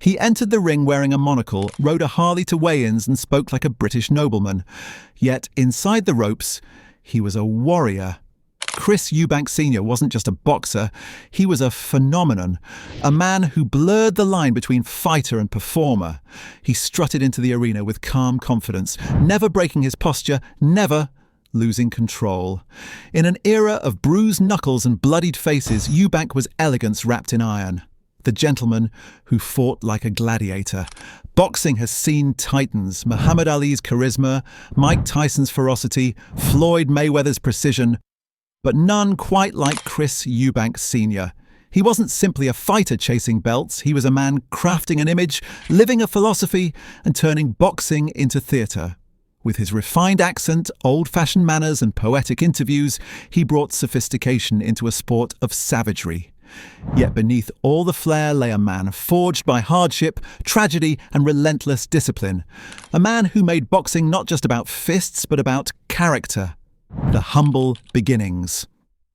He entered the ring wearing a monocle, rode a Harley to weigh-ins and spoke like a British nobleman. Yet inside the ropes, he was a warrior. Chris Eubank Sr. wasn't just a boxer, he was a phenomenon, a man who blurred the line between fighter and performer. He strutted into the arena with calm confidence, never breaking his posture, never losing control. In an era of bruised knuckles and bloodied faces, Eubank was elegance wrapped in iron. The gentleman who fought like a gladiator. Boxing has seen titans, Muhammad Ali's charisma, Mike Tyson's ferocity, Floyd Mayweather's precision, but none quite like Chris Eubank Sr. He wasn't simply a fighter chasing belts, he was a man crafting an image, living a philosophy, and turning boxing into theatre. With his refined accent, old-fashioned manners, and poetic interviews, he brought sophistication into a sport of savagery. Yet beneath all the flair lay a man forged by hardship, tragedy, and relentless discipline. A man who made boxing not just about fists, but about character. The humble beginnings.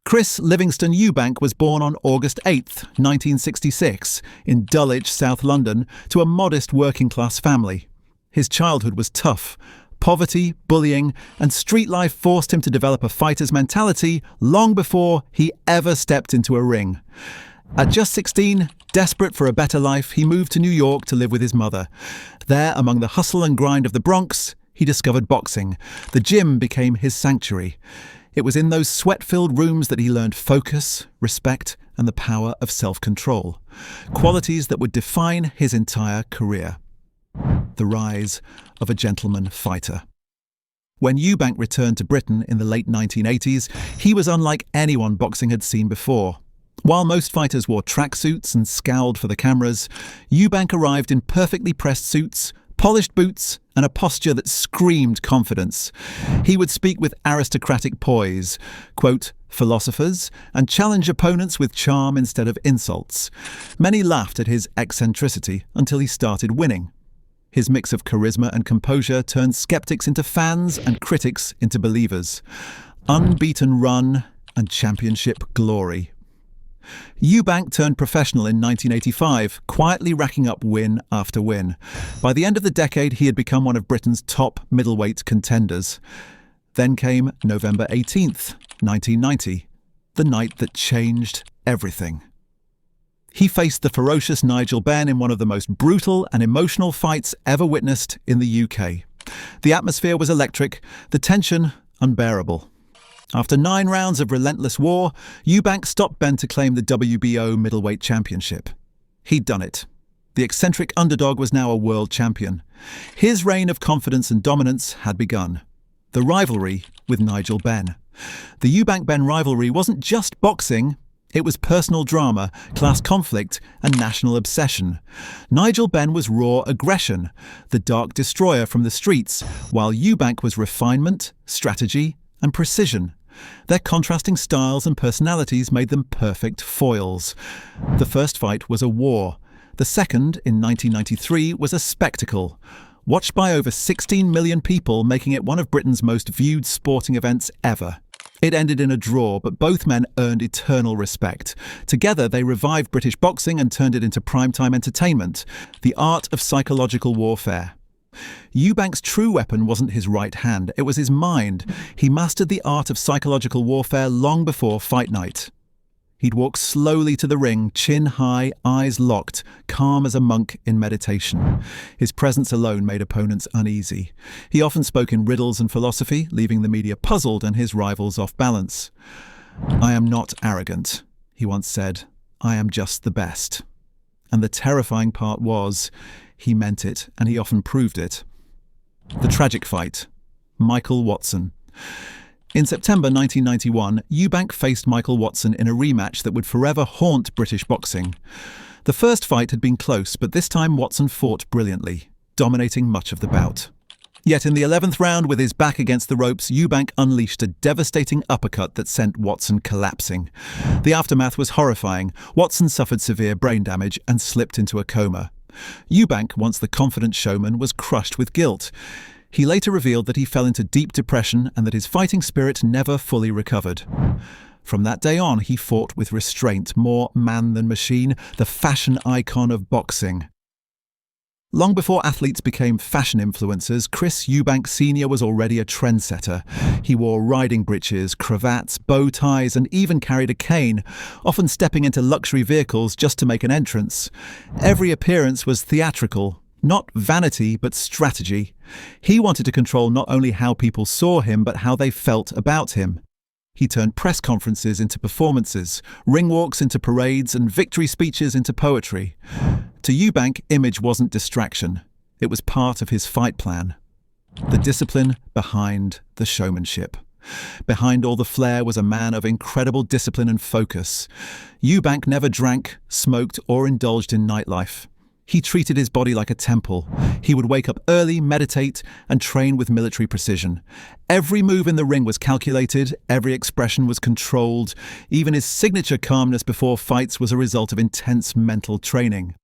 Chris Livingston Eubank was born on August 8, 1966, in Dulwich, South London, to a modest working-class family. His childhood was tough. Poverty, bullying, and street life forced him to develop a fighter's mentality long before he ever stepped into a ring. At just 16, desperate for a better life, he moved to New York to live with his mother. There, among the hustle and grind of the Bronx, he discovered boxing. The gym became his sanctuary. It was in those sweat-filled rooms that he learned focus, respect, and the power of self-control. Qualities that would define his entire career. The rise of a gentleman fighter. When Eubank returned to Britain in the late 1980s, he was unlike anyone boxing had seen before. While most fighters wore tracksuits and scowled for the cameras, Eubank arrived in perfectly pressed suits, polished boots, and a posture that screamed confidence. He would speak with aristocratic poise, quote, philosophers, and challenge opponents with charm instead of insults. Many laughed at his eccentricity until he started winning. His mix of charisma and composure turned skeptics into fans and critics into believers. Unbeaten run and championship glory. Eubank turned professional in 1985, quietly racking up win after win. By the end of the decade, he had become one of Britain's top middleweight contenders. Then came November 18th, 1990, the night that changed everything. He faced the ferocious Nigel Benn in one of the most brutal and emotional fights ever witnessed in the UK. The atmosphere was electric, the tension unbearable. After 9 rounds of relentless war, Eubank stopped Benn to claim the WBO middleweight championship. He'd done it. The eccentric underdog was now a world champion. His reign of confidence and dominance had begun. The rivalry with Nigel Benn. The Eubank-Benn rivalry wasn't just boxing. It was personal drama, class conflict, and national obsession. Nigel Benn was raw aggression, the dark destroyer from the streets, while Eubank was refinement, strategy, and precision. Their contrasting styles and personalities made them perfect foils. The first fight was a war. The second, in 1993, was a spectacle. Watched by over 16 million people, making it one of Britain's most viewed sporting events ever. It ended in a draw, but both men earned eternal respect. Together, they revived British boxing and turned it into primetime entertainment, the art of psychological warfare. Eubank's true weapon wasn't his right hand, it was his mind. He mastered the art of psychological warfare long before fight night. He'd walk slowly to the ring, chin high, eyes locked, calm as a monk in meditation. His presence alone made opponents uneasy. He often spoke in riddles and philosophy, leaving the media puzzled and his rivals off balance. "I am not arrogant," he once said. "I am just the best." And the terrifying part was, he meant it, and he often proved it. The tragic fight. Michael Watson. In September 1991, Eubank faced Michael Watson in a rematch that would forever haunt British boxing. The first fight had been close, but this time Watson fought brilliantly, dominating much of the bout. Yet in the 11th round, with his back against the ropes, Eubank unleashed a devastating uppercut that sent Watson collapsing. The aftermath was horrifying. Watson suffered severe brain damage and slipped into a coma. Eubank, once the confident showman, was crushed with guilt. He later revealed that he fell into deep depression and that his fighting spirit never fully recovered. From that day on, he fought with restraint, more man than machine, the fashion icon of boxing. Long before athletes became fashion influencers, Chris Eubank Sr. was already a trendsetter. He wore riding breeches, cravats, bow ties, and even carried a cane, often stepping into luxury vehicles just to make an entrance. Every appearance was theatrical, not vanity but strategy. He wanted to control not only how people saw him but how they felt about him. He turned press conferences into performances, ring walks into parades, and victory speeches into poetry. To Eubank, image wasn't distraction. It was part of his fight plan. The discipline behind the showmanship. Behind all the flair was a man of incredible discipline and focus. Eubank never drank, smoked, or indulged in nightlife. He treated his body like a temple. He would wake up early, meditate, and train with military precision. Every move in the ring was calculated, every expression was controlled. Even his signature calmness before fights was a result of intense mental training.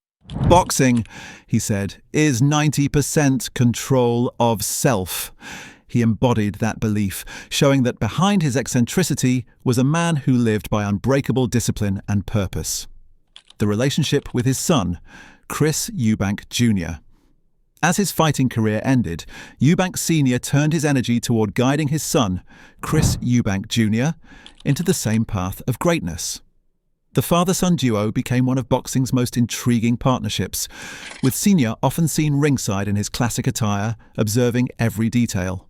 "Boxing," he said, "is 90% control of self." He embodied that belief, showing that behind his eccentricity was a man who lived by unbreakable discipline and purpose. The relationship with his son, Chris Eubank Jr. As his fighting career ended, Eubank Sr. turned his energy toward guiding his son, Chris Eubank Jr., into the same path of greatness. The father-son duo became one of boxing's most intriguing partnerships, with Sr. often seen ringside in his classic attire, observing every detail.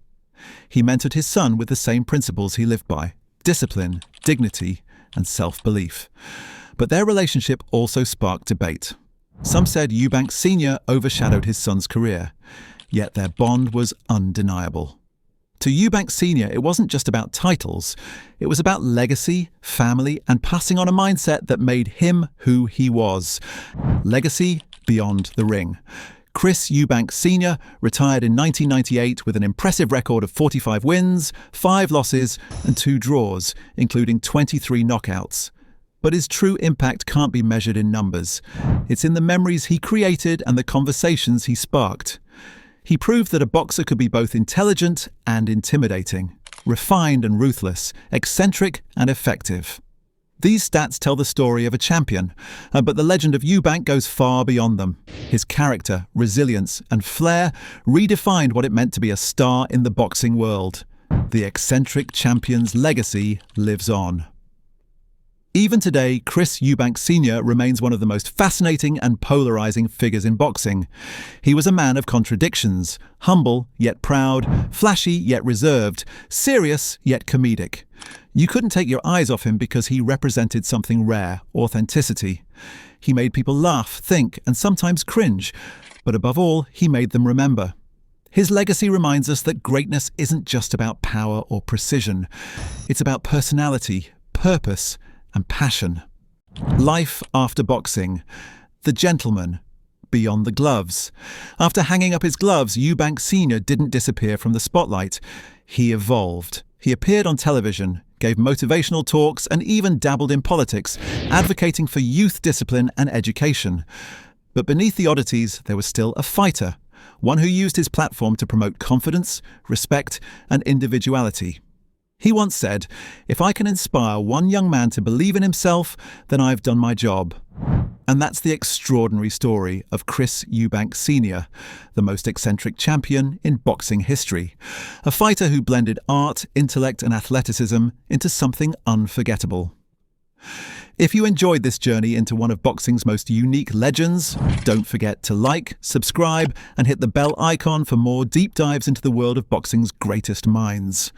He mentored his son with the same principles he lived by: discipline, dignity, and self-belief. But their relationship also sparked debate. Some said Eubank Sr. overshadowed his son's career, yet their bond was undeniable. To Eubank Sr., it wasn't just about titles. It was about legacy, family, and passing on a mindset that made him who he was. Legacy beyond the ring. Chris Eubank Sr. retired in 1998 with an impressive record of 45 wins, 5 losses, and 2 draws, including 23 knockouts. But his true impact can't be measured in numbers. It's in the memories he created and the conversations he sparked. He proved that a boxer could be both intelligent and intimidating, refined and ruthless, eccentric and effective. These stats tell the story of a champion, but the legend of Eubank goes far beyond them. His character, resilience, and flair redefined what it meant to be a star in the boxing world. The eccentric champion's legacy lives on. Even today, Chris Eubank Sr. remains one of the most fascinating and polarizing figures in boxing. He was a man of contradictions, humble yet proud, flashy yet reserved, serious yet comedic. You couldn't take your eyes off him because he represented something rare: authenticity. He made people laugh, think, and sometimes cringe, but above all, he made them remember. His legacy reminds us that greatness isn't just about power or precision. It's about personality, purpose, and passion. Life after boxing. The gentleman beyond the gloves. After hanging up his gloves, Eubank Sr. didn't disappear from the spotlight. He evolved. He appeared on television, gave motivational talks, and even dabbled in politics, advocating for youth discipline and education. But beneath the oddities, there was still a fighter, one who used his platform to promote confidence, respect, and individuality. He once said, "If I can inspire one young man to believe in himself, then I've done my job." And that's the extraordinary story of Chris Eubank Sr., the most eccentric champion in boxing history. A fighter who blended art, intellect, and athleticism into something unforgettable. If you enjoyed this journey into one of boxing's most unique legends, don't forget to like, subscribe, and hit the bell icon for more deep dives into the world of boxing's greatest minds.